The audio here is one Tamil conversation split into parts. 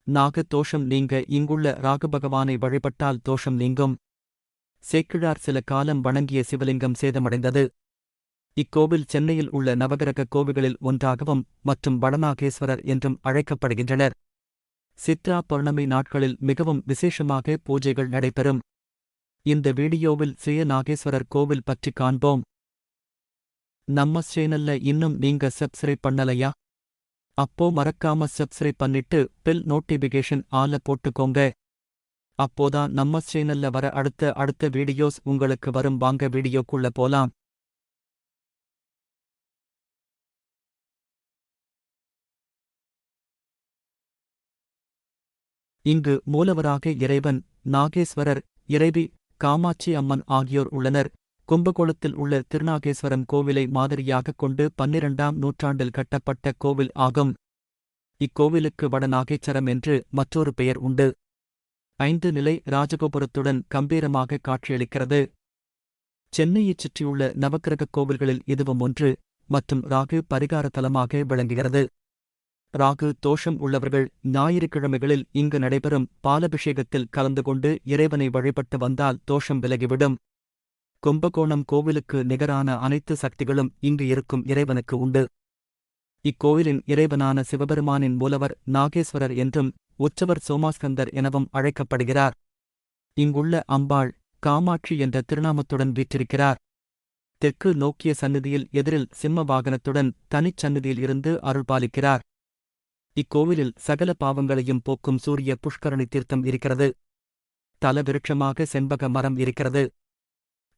நாக தோஷம் நீங்க இங்குள்ள ராகுபகவானை வழிபட்டால் தோஷம் நீங்கும். சேக்கிழார் சில காலம் வணங்கிய சிவலிங்கம் சேதமடைந்தது. இக்கோவில் சென்னையில் உள்ள நவகிரக கோவில்களில் ஒன்றாகவும் மற்றும் வடநாகேஸ்வரர் என்றும் அழைக்கப்படுகின்றனர். சித்ரா பௌர்ணமி நாட்களில் மிகவும் விசேஷமாக பூஜைகள் நடைபெறும். இந்த வீடியோவில் ஸ்ரீ நாகேஸ்வரர் கோவில் பற்றி காண்போம். நம்ம சேனல்ல இன்னும் நீங்க சப்ஸ்கிரைப் பண்ணலையா? அப்போ மறக்காம சப்ஸ்கிரைப் பண்ணிட்டு பெல் நோட்டிபிகேஷன் ஆல போட்டுக்கோங்க. அப்போதான் நம்ம சேனல்ல வர அடுத்த வீடியோஸ் உங்களுக்கு வரும். வாங்க வீடியோக்குள்ள போலாம். இங்கு மூலவராக இறைவன், நாகேஸ்வரர், இறைவி காமாட்சி அம்மன் ஆகியோர் உள்ளனர். கும்பகோணத்தில் உள்ள திருநாகேஸ்வரம் கோவிலை மாதிரியாகக் கொண்டு 12ஆம் நூற்றாண்டில் கட்டப்பட்ட கோவில் ஆகும். இக்கோவிலுக்கு வடநாகேச்சரம் என்று மற்றொரு பெயர் உண்டு. 5 நிலை ராஜகோபுரத்துடன் கம்பீரமாக காட்சியளிக்கிறது. சென்னையைச் சுற்றியுள்ள நவக்கிரகக் கோவில்களில் இதுவும் ஒன்று மற்றும் ராகு பரிகார தலமாக விளங்குகிறது. ராகு தோஷம் உள்ளவர்கள் ஞாயிற்றுக்கிழமைகளில் இங்கு நடைபெறும் பாலபிஷேகத்தில் கலந்து கொண்டு இறைவனை வழிபட்டு வந்தால் தோஷம் விலகிவிடும். கும்பகோணம் கோவிலுக்கு நிகரான அனைத்து சக்திகளும் இங்கு இருக்கும் இறைவனுக்கு உண்டு. இக்கோவிலின் இறைவனான சிவபெருமானின் மூலவர் நாகேஸ்வரர் என்றும் உற்சவர் சோமாஸ்கந்தர் எனவும் அழைக்கப்படுகிறார். இங்குள்ள அம்பாள் காமாட்சி என்ற திருநாமத்துடன் வீற்றிருக்கிறார். தெற்கு நோக்கிய சந்நிதியில் எதிரில் சிம்ம வாகனத்துடன் தனிச் சந்நிதியில் இருந்து அருள்பாலிக்கிறார். இக்கோவிலில் சகல பாவங்களையும் போக்கும் சூரிய புஷ்கரணி தீர்த்தம் இருக்கிறது. தலவிருட்சமாக செண்பக மரம் இருக்கிறது.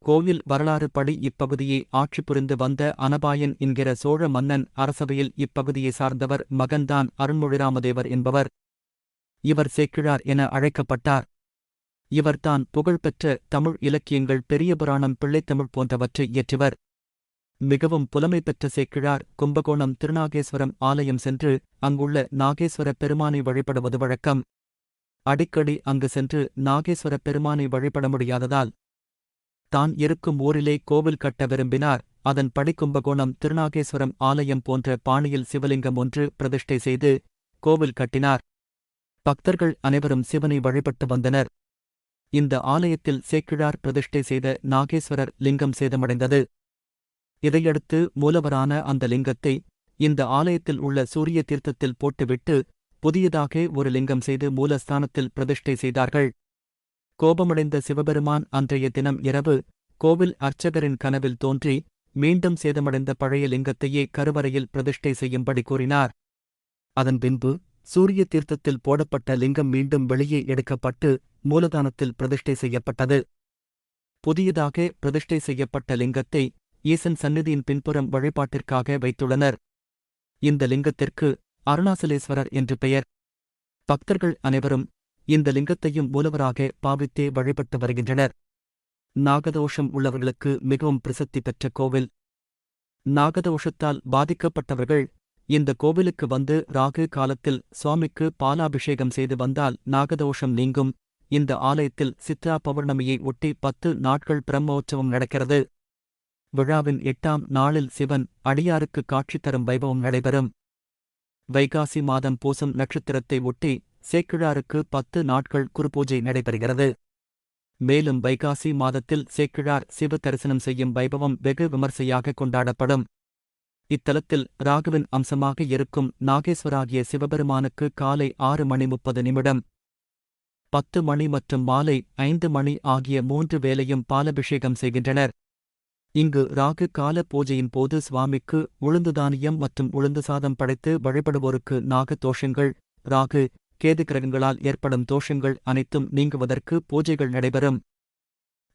கோவில் வரலாறு படி இப்பகுதியை ஆட்சி புரிந்து வந்த அனபாயன் என்கிற சோழ மன்னன் அரசவையில் இப்பகுதியை சார்ந்தவர் மகன்தான் அருண்மொழிராமதேவர் என்பவர். இவர் சேக்கிழார் என அழைக்கப்பட்டார். இவர்தான் புகழ்பெற்ற தமிழ் இலக்கியங்கள் பெரிய புராணம் பிள்ளைத்தமிழ் போன்றவற்றை இயற்றிவர். மிகவும் புலமை பெற்ற சேக்கிழார் கும்பகோணம் திருநாகேஸ்வரம் ஆலயம் சென்று அங்குள்ள நாகேஸ்வர பெருமானை வழிபடுவது வழக்கம். அடிக்கடி அங்கு சென்று நாகேஸ்வர பெருமானை வழிபட முடியாததால் தான் இருக்கும் ஊரிலே கோவில் கட்ட விரும்பினார். அதன்படி கும்பகோணம் திருநாகேஸ்வரம் ஆலயம் போன்ற பாணியில் சிவலிங்கம் ஒன்று பிரதிஷ்டை செய்து கோவில் கட்டினார். பக்தர்கள் அனைவரும் சிவனை வழிபட்டு வந்தனர். இந்த ஆலயத்தில் சேக்கிழார் பிரதிஷ்டை செய்த நாகேஸ்வரர் லிங்கம் சேதமடைந்தது. இதையடுத்து மூலவரான அந்த லிங்கத்தை இந்த ஆலயத்தில் உள்ள சூரிய தீர்த்தத்தில் போட்டுவிட்டு புதியதாக ஒரு லிங்கம் செய்து மூலஸ்தானத்தில் பிரதிஷ்டை செய்தார்கள். கோபமடைந்த சிவபெருமான் அன்றைய தினம் இரவு கோவில் அர்ச்சகரின் கனவில் தோன்றி மீண்டும் சேதமடைந்த பழைய லிங்கத்தையே கருவறையில் பிரதிஷ்டை செய்யும்படி கூறினார். அதன் பின்பு சூரிய தீர்த்தத்தில் போடப்பட்ட லிங்கம் மீண்டும் வெளியே எடுக்கப்பட்டு மூலதானத்தில் பிரதிஷ்டை செய்யப்பட்டது. புதியதாக பிரதிஷ்டை செய்யப்பட்ட லிங்கத்தை ஈசன் சந்நிதியின் பின்புறம் வழிபாட்டிற்காக வைத்துள்ளனர். இந்த லிங்கத்திற்கு அருணாசலேஸ்வரர் என்று பெயர். பக்தர்கள் அனைவரும் இந்த லிங்கத்தையும் மூலவராக பாவித்தே வழிபட்டு வருகின்றனர். நாகதோஷம் உள்ளவர்களுக்கு மிகவும் பிரசித்தி பெற்ற கோவில். நாகதோஷத்தால் பாதிக்கப்பட்டவர்கள் இந்த கோவிலுக்கு வந்து ராகு காலத்தில் சுவாமிக்கு பாலாபிஷேகம் செய்து வந்தால் நாகதோஷம் நீங்கும். இந்த ஆலயத்தில் சித்ரா பௌர்ணமியை ஒட்டி 10 நாட்கள் பிரம்மோற்சவம் நடக்கிறது. விழாவின் 8ஆம் நாளில் சிவன் அடியாருக்கு காட்சி தரும் வைபவம் நடைபெறும். வைகாசி மாதம் பூசம் நட்சத்திரத்தை ஒட்டி சேக்கிழாருக்கு 10 நாட்கள் குருபூஜை நடைபெறுகிறது. மேலும் வைகாசி மாதத்தில் சேக்கிழார் சிவ தரிசனம் செய்யும் வைபவம் வெகு விமர்சையாக கொண்டாடப்படும். இத்தலத்தில் ராகுவின் அம்சமாக இருக்கும் நாகேஸ்வராகிய சிவபெருமானுக்கு காலை 6:30 10 மணி மற்றும் மாலை 5 மணி ஆகிய 3 வேளையும் பாலபிஷேகம் செய்கின்றனர். இங்கு ராகு கால பூஜையின் போது சுவாமிக்கு உளுந்து தானியம் மற்றும் உளுந்து சாதம் படைத்து வழிபடுவோருக்கு நாக தோஷங்கள், ராகு கேது கிரகங்களால் ஏற்படும் தோஷங்கள் அனைத்தும் நீங்குவதற்கு பூஜைகள் நடைபெறும்.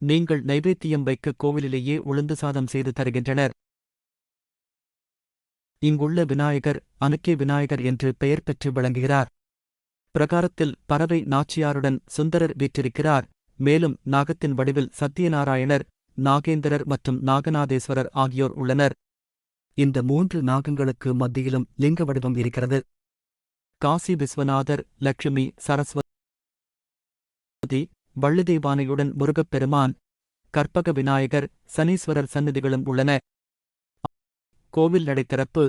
நீங்கள் நைவேத்தியம் வைக்க கோவிலிலேயே உளுந்து சாதம் செய்து தருகின்றனர். இங்குள்ள விநாயகர் அனுக்கே விநாயகர் என்று பெயர் பெற்று விளங்குகிறார். பிரகாரத்தில் பறவை நாச்சியாருடன் சுந்தரர் வீற்றிருக்கிறார். மேலும் நாகத்தின் வடிவில் சத்தியநாராயணர், நாகேந்திரர் மற்றும் நாகநாதேஸ்வரர் ஆகியோர் உள்ளனர். இந்த 3 நாகங்களுக்கு மத்தியிலும் லிங்க வடிவம் இருக்கிறது. காசி விஸ்வநாதர், லட்சுமி, சரஸ்வதி, வள்ளிதேவானையுடன் முருகப்பெருமான், கற்பக விநாயகர், சனீஸ்வரர் சந்நிதிகளும் உள்ளன. கோவில் நடைத்திறப்பு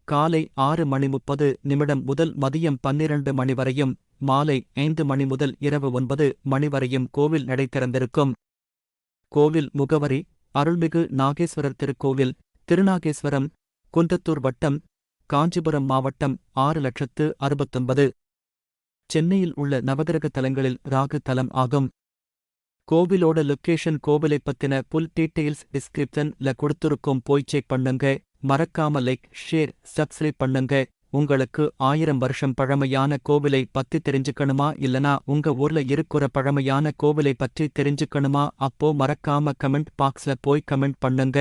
காலை 6:30 முதல் மதியம் 12 மணி வரையும், மாலை 5 மணி முதல் இரவு 9 மணி வரையும் கோவில் நடை திறந்திருக்கும். கோவில் முகவரி: அருள்மிகு நாகேஸ்வரர் திருக்கோவில், திருநாகேஸ்வரம், குன்றத்தூர் வட்டம், காஞ்சிபுரம் மாவட்டம். 6,69,000. சென்னையில் உள்ள நவகிரக தலங்களில் ராகு தலம் ஆகும். கோவிலோட லொக்கேஷன் கோவிலைப் பத்தின புல் டீட்டெயில்ஸ் டிஸ்கிரிப்ஷன்ல கொடுத்துருக்கோம், போய் செக் பண்ணுங்க. மறக்காம லைக், ஷேர், சப்ஸ்கிரைப் பண்ணுங்க. உங்களுக்கு 1000 வருஷம் பழமையான கோவிலை பத்தி தெரிஞ்சுக்கணுமா, இல்லனா உங்க ஊர்ல இருக்கிற பழமையான கோவிலை பற்றி தெரிஞ்சுக்கணுமா? அப்போ மறக்காம கமெண்ட் பாக்ஸ்ல போய் கமெண்ட் பண்ணுங்க.